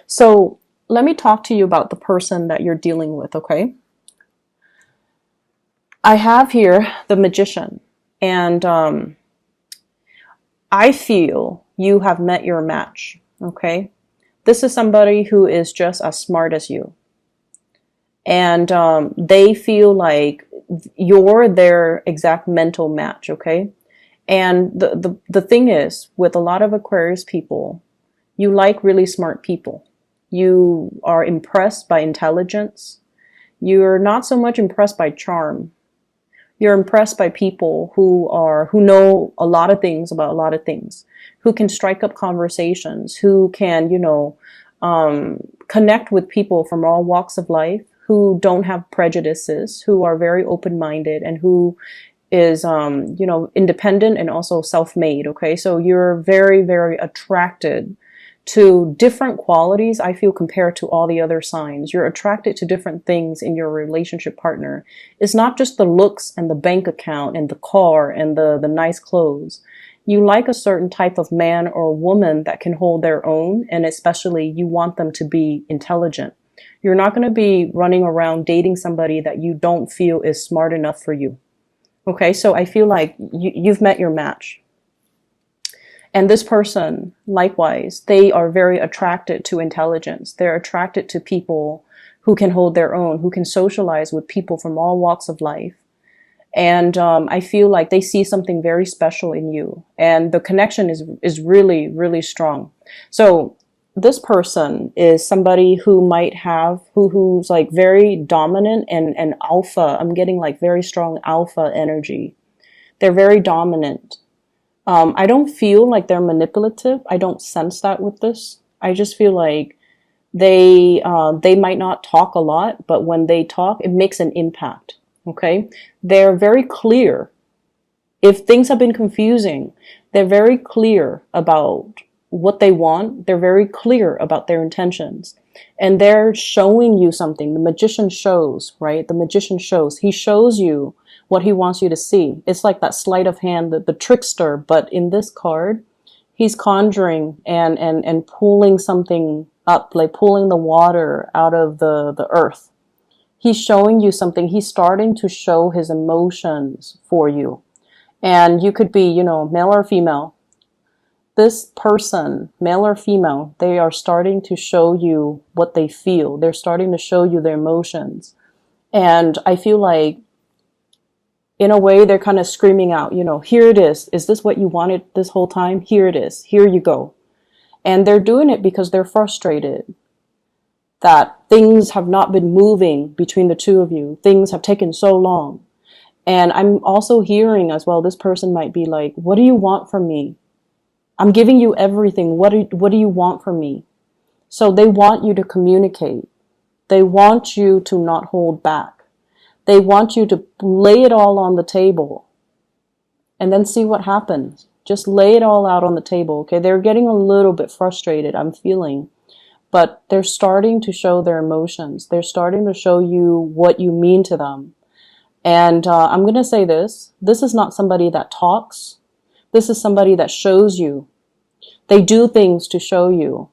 So let me talk to you about the person that you're dealing with, okay? I have here the Magician, and I feel you have met your match, okay? This is somebody who is just as smart as you, and they feel like you're their exact mental match, okay? And the thing is, with a lot of Aquarius people, you like really smart people. You are impressed by intelligence. You're not so much impressed by charm. You're impressed by people who know a lot of things about a lot of things, who can strike up conversations, who can, connect with people from all walks of life, who don't have prejudices, who are very open-minded, and who is, independent and also self-made. Okay. So you're very, very attracted to different qualities, I feel, compared to all the other signs. You're attracted to different things in your relationship partner. It's not just the looks and the bank account and the car and the nice clothes. You like a certain type of man or woman that can hold their own, and especially you want them to be intelligent. You're not going to be running around dating somebody that you don't feel is smart enough for you. Okay, so I feel like you've met your match. And this person, likewise, they are very attracted to intelligence. They're attracted to people who can hold their own, who can socialize with people from all walks of life. And I feel like they see something very special in you. And the connection is really, really strong. So this person is somebody who might have, who's like very dominant and alpha. I'm getting like very strong alpha energy. They're very dominant. I don't feel like they're manipulative. I don't sense that with this. I just feel like they might not talk a lot, but when they talk, it makes an impact. Okay? They're very clear. If things have been confusing, they're very clear about what they want. They're very clear about their intentions. And they're showing you something. The magician shows, right? The magician shows. He shows you what he wants you to see. It's like that sleight of hand, the trickster, but in this card, he's conjuring and pulling something up, like pulling the water out of the earth. He's showing you something. He's starting to show his emotions for you. And you could be, male or female. This person, male or female, they are starting to show you what they feel. They're starting to show you their emotions. And I feel like, in a way, they're kind of screaming out, here it is. Is this what you wanted this whole time? Here it is. Here you go. And they're doing it because they're frustrated that things have not been moving between the two of you. Things have taken so long. And I'm also hearing as well, this person might be like, what do you want from me? I'm giving you everything. What do you want from me? So they want you to communicate. They want you to not hold back. They want you to lay it all on the table and then see what happens. Just lay it all out on the table, okay? They're getting a little bit frustrated, I'm feeling, but they're starting to show their emotions. They're starting to show you what you mean to them. And I'm going to say this. This is not somebody that talks. This is somebody that shows you. They do things to show you.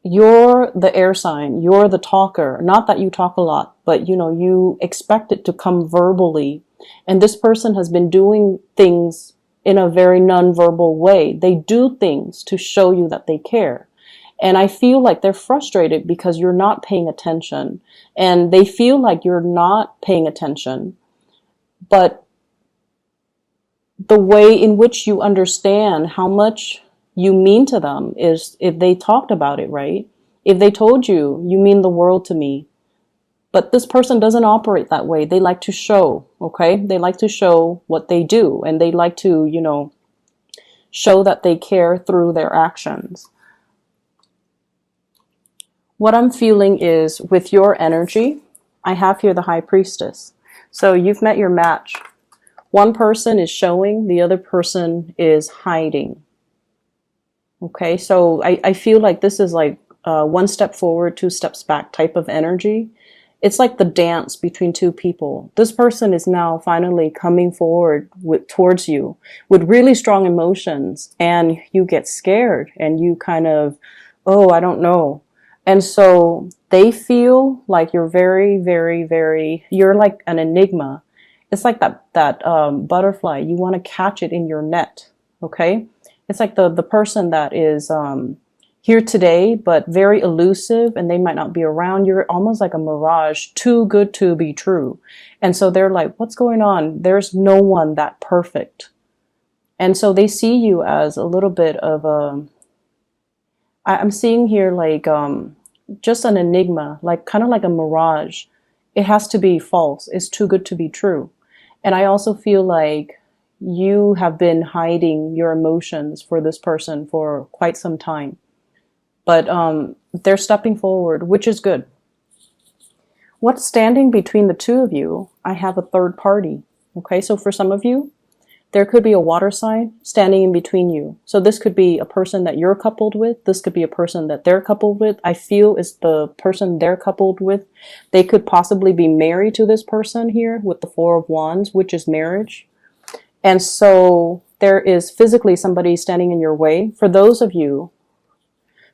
You're the air sign. You're the talker. Not that you talk a lot, but you expect it to come verbally. And this person has been doing things in a very non-verbal way. They do things to show you that they care. And I feel like they're frustrated because you're not paying attention. And they feel like you're not paying attention. But the way in which you understand how much you mean to them is if they talked about it, right? If they told you, you mean the world to me. But this person doesn't operate that way. They like to show, okay? They like to show what they do. And they like to, show that they care through their actions. What I'm feeling is with your energy, I have here the High Priestess. So you've met your match. One person is showing, the other person is hiding. Okay, so I feel like this is like one step forward, two steps back type of energy. It's like the dance between two people. This person is now finally coming forward towards you with really strong emotions, and you get scared and you kind of, oh, I don't know. And so they feel like you're very, very, very, you're like an enigma. It's like that butterfly. You want to catch it in your net. Okay. It's like the person that is, here today, but very elusive, and they might not be around. You're almost like a mirage, too good to be true. And so they're like, what's going on? There's no one that perfect. And so they see you as a little bit of I'm seeing here like, just an enigma, like kind of like a mirage. It has to be false. It's too good to be true. And I also feel like you have been hiding your emotions for this person for quite some time. But they're stepping forward, which is good. What's standing between the two of you? I have a third party. Okay, so for some of you, there could be a water sign standing in between you. So this could be a person that you're coupled with. This could be a person that they're coupled with. I feel it's the person they're coupled with. They could possibly be married to this person here with the Four of Wands, which is marriage. And so there is physically somebody standing in your way. For those of you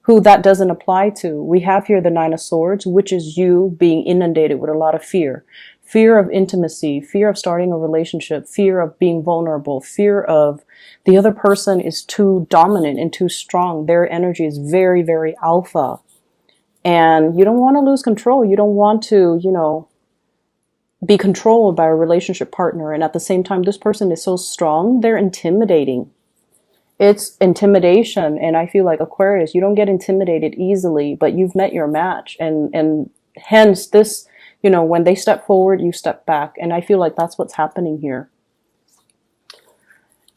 who that doesn't apply to, we have here the Nine of Swords, which is you being inundated with a lot of fear. Fear of intimacy, fear of starting a relationship, fear of being vulnerable, fear of the other person is too dominant and too strong. Their energy is very, very alpha. And you don't want to lose control. You don't want to, be controlled by a relationship partner. And at the same time, this person is so strong, they're intimidating. It's intimidation. And I feel like Aquarius, you don't get intimidated easily, but you've met your match. And hence this, when they step forward, you step back. And I feel like that's what's happening here.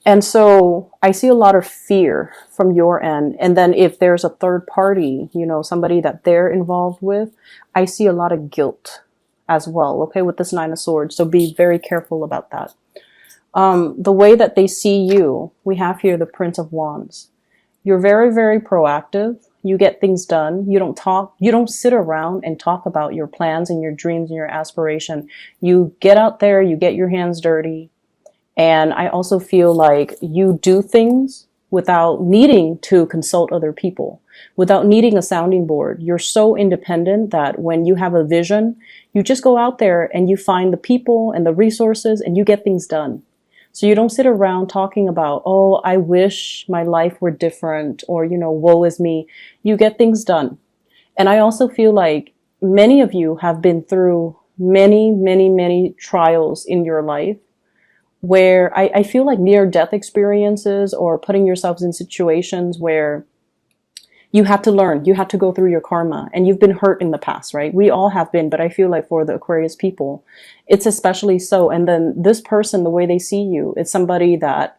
And so I see a lot of fear from your end. And then if there's a third party, somebody that they're involved with, I see a lot of guilt as well. Okay. With this Nine of Swords. So be very careful about that. The way that they see you, we have here the Prince of Wands. You're very, very proactive. You get things done. You don't talk. You don't sit around and talk about your plans and your dreams and your aspiration. You get out there, you get your hands dirty. And I also feel like you do things without needing to consult other people, without needing a sounding board. You're so independent that when you have a vision, you just go out there and you find the people and the resources and you get things done. So you don't sit around talking about, oh, I wish my life were different, or, woe is me. You get things done. And I also feel like many of you have been through many, many, many trials in your life where I feel like near-death experiences or putting yourselves in situations where you had to learn, you had to go through your karma, and you've been hurt in the past, right? We all have been, but I feel like for the Aquarius people, it's especially so. And then this person, the way they see you, it's somebody that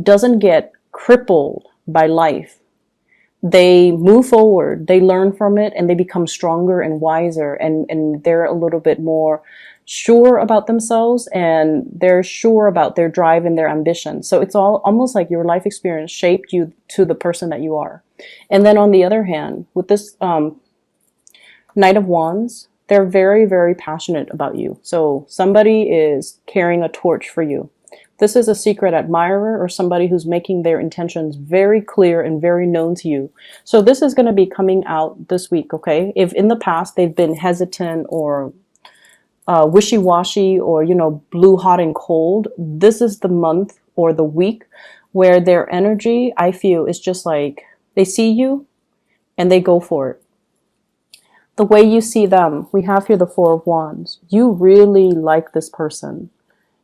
doesn't get crippled by life. They move forward, they learn from it, and they become stronger and wiser, and they're a little bit more sure about themselves, and they're sure about their drive and their ambition. So it's all almost like your life experience shaped you to the person that you are. And then on the other hand, with this Knight of Wands, they're very, very passionate about you. So somebody is carrying a torch for you. This is a secret admirer or somebody who's making their intentions very clear and very known to you. So this is going to be coming out this week, okay? If in the past they've been hesitant or wishy-washy or, blue, hot, and cold, this is the month or the week where their energy, I feel, is just like they see you and they go for it. The way you see them, we have here the Four of Wands. You really like this person.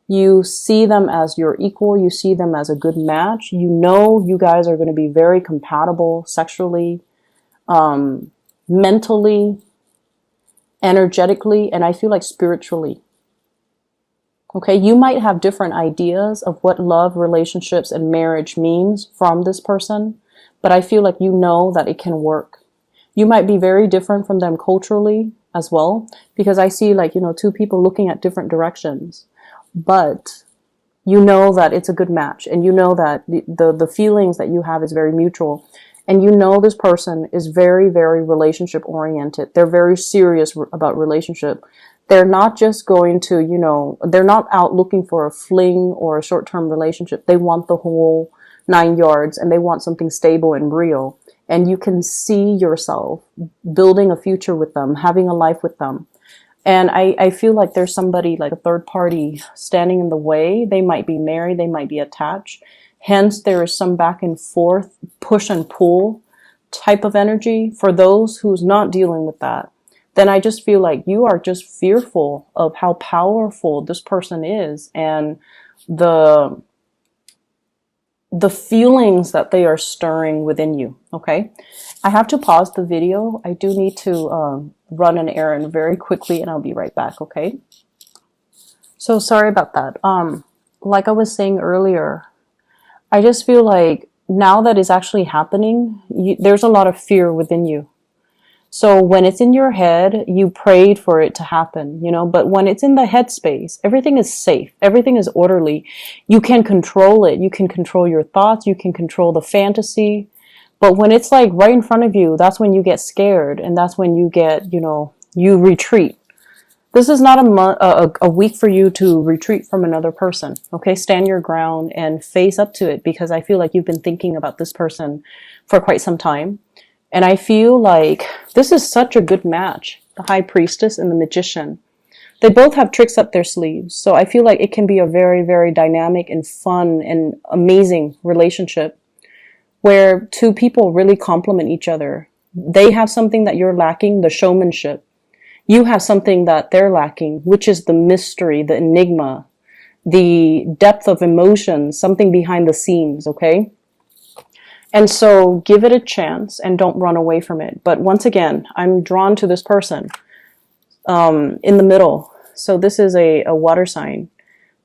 You see them as your equal. You see them as a good match. You guys are going to be very compatible sexually, mentally, energetically, and I feel like spiritually. Okay, you might have different ideas of what love, relationships, and marriage means from this person, but I feel like that it can work. You might be very different from them culturally as well, because I see two people looking at different directions, but that it's a good match, and that the feelings that you have is very mutual. And this person is very, very relationship oriented. They're very serious about relationship. They're not just going to, they're not out looking for a fling or a short-term relationship. They want the whole 9 yards, and they want something stable and real. and you can see yourself building a future with them, having a life with them. And I feel like there's somebody, like a third party, standing in the way. They might be married, they might be attached. Hence, there is some back and forth, push and pull type of energy. For those who's not dealing with that, then I just feel like you are just fearful of how powerful this person is, and the feelings that they are stirring within you. Okay, I have to pause the video. I do need to run an errand very quickly, and I'll be right back. Okay, so sorry about that. Like I was saying earlier, I just feel like now that is actually happening, there's a lot of fear within you. So when it's in your head, you prayed for it to happen, you know, but when it's in the headspace, everything is safe. Everything is orderly. You can control it. You can control your thoughts. You can control the fantasy. But when it's like right in front of you, that's when you get scared. And that's when you get, you know, you retreat. This is not a week for you to retreat from another person. Okay. Stand your ground and face up to it, because I feel like you've been thinking about this person for quite some time. And I feel like this is such a good match. The High Priestess and the Magician. They both have tricks up their sleeves. So I feel like it can be a very, very dynamic and fun and amazing relationship where two people really complement each other. They have something that you're lacking, the showmanship. You have something that they're lacking, which is the mystery, the enigma, the depth of emotion, something behind the scenes, okay? And so give it a chance and don't run away from it. But once again, I'm drawn to this person in the middle. So this is a water sign.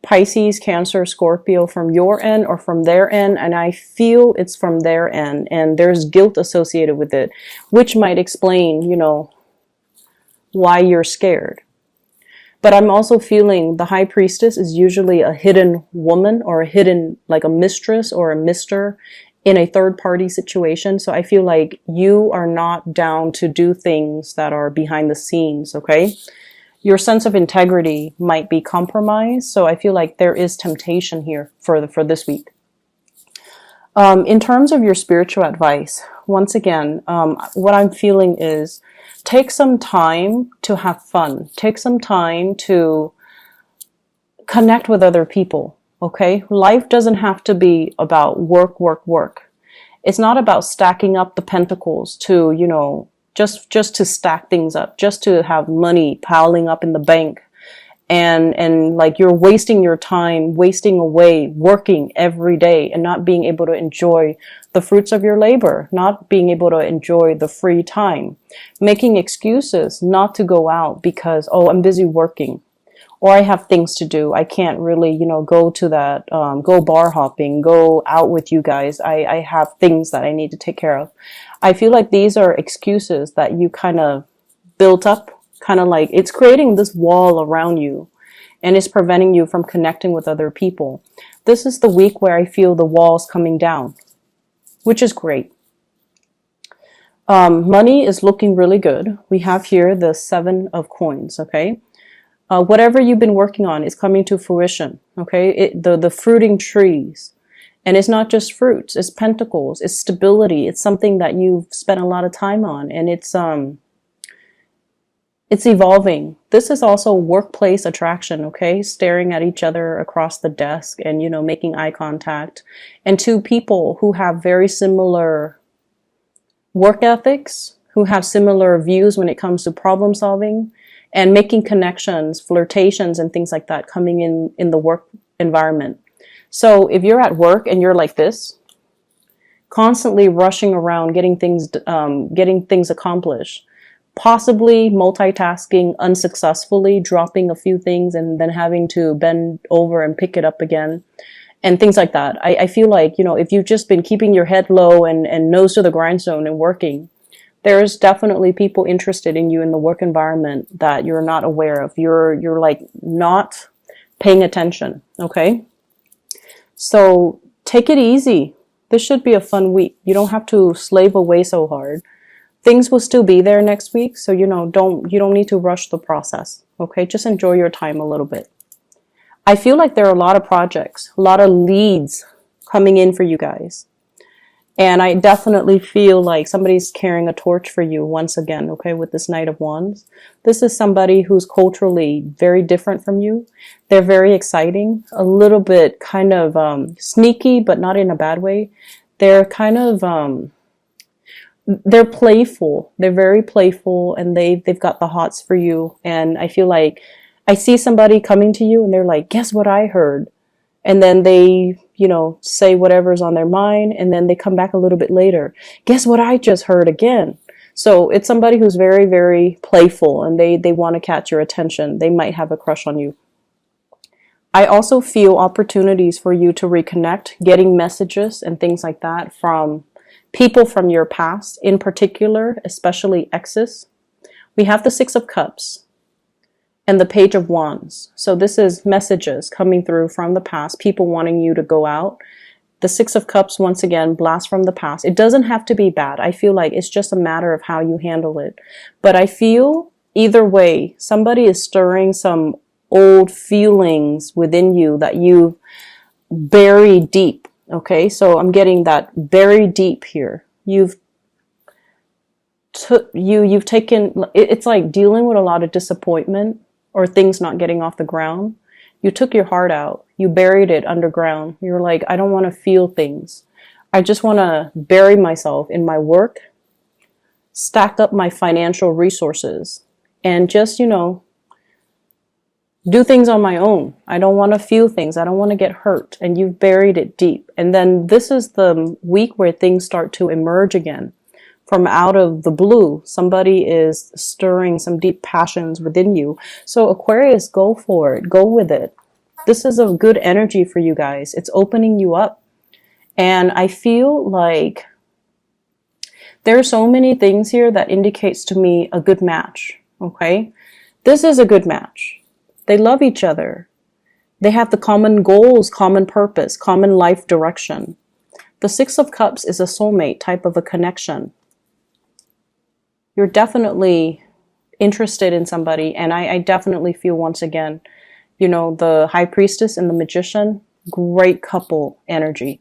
Pisces, Cancer, Scorpio, from your end or from their end. And I feel it's from their end. And there's guilt associated with it, which might explain, you know, why you're scared. But I'm also feeling the High Priestess is usually a hidden woman, or a hidden, like a mistress or a mister in a third party situation. So I feel like you are not down to do things that are behind the scenes, okay? Your sense of integrity might be compromised. So I feel like there is temptation here for this week. In terms of your spiritual advice, once again, what I'm feeling is take some time to have fun. Take some time to connect with other people. Okay, life doesn't have to be about work, work, work. It's not about stacking up the pentacles to, you know, just to stack things up, just to have money piling up in the bank. And like you're wasting your time, wasting away, working every day and not being able to enjoy the fruits of your labor, not being able to enjoy the free time, making excuses not to go out because, oh, I'm busy working. Or I have things to do. I can't really, you know, go to that, go bar hopping, go out with you guys. I have things that I need to take care of. I feel like these are excuses that you kind of built up, kind of like it's creating this wall around you and it's preventing you from connecting with other people. This is the week where I feel the walls coming down, which is great. Money is looking really good. We have here the 7 of coins, okay? Whatever you've been working on is coming to fruition, okay? The fruiting trees. And it's not just fruits, it's pentacles, it's stability. It's something that you've spent a lot of time on, and it's evolving. This is also workplace attraction, okay? Staring at each other across the desk and, you know, making eye contact. And two people who have very similar work ethics, who have similar views when it comes to problem solving, and making connections, flirtations, and things like that coming in the work environment. So if you're at work and you're like this, constantly rushing around, getting things accomplished, possibly multitasking unsuccessfully, dropping a few things and then having to bend over and pick it up again, and things like that. I feel like, you know, if you've just been keeping your head low and nose to the grindstone and working, there's definitely people interested in you in the work environment that you're not aware of. You're like not paying attention, okay? So take it easy. This should be a fun week. You don't have to slave away so hard. Things will still be there next week, so you know, you don't need to rush the process, okay? Just enjoy your time a little bit. I feel like there are a lot of projects, a lot of leads coming in for you guys. And I definitely feel like somebody's carrying a torch for you once again, okay, with this Knight of Wands. This is somebody who's culturally very different from you. They're very exciting, a little bit kind of sneaky, but not in a bad way. They're kind of, they're playful. They're very playful, and they've got the hots for you. And I feel like I see somebody coming to you and they're like, guess what I heard? And then they, you know, say whatever's on their mind, and then they come back a little bit later. Guess what I just heard again? So it's somebody who's very, very playful, and they want to catch your attention. They might have a crush on you. I also feel opportunities for you to reconnect, getting messages and things like that from people from your past, in particular, especially exes. We have the Six of Cups and the Page of Wands. So this is messages coming through from the past, people wanting you to go out. The Six of Cups, once again, blast from the past. It doesn't have to be bad. I feel like it's just a matter of how you handle it. But I feel either way, somebody is stirring some old feelings within you that you bury deep. Okay, so I'm getting that very deep here. You've taken, it's like dealing with a lot of disappointment or things not getting off the ground. You took your heart out. You buried it underground. You're like, I don't want to feel things. I just want to bury myself in my work, stack up my financial resources, and just, you know, do things on my own. I don't want to feel things. I don't want to get hurt. And you've buried it deep. And then this is the week where things start to emerge again. From out of the blue, somebody is stirring some deep passions within you. So Aquarius, go for it. Go with it. This is a good energy for you guys. It's opening you up. And I feel like there are so many things here that indicates to me a good match. Okay? This is a good match. They love each other. They have the common goals, common purpose, common life direction. The Six of Cups is a soulmate type of a connection. You're definitely interested in somebody, and I definitely feel, once again, you know, the High Priestess and the Magician, great couple energy.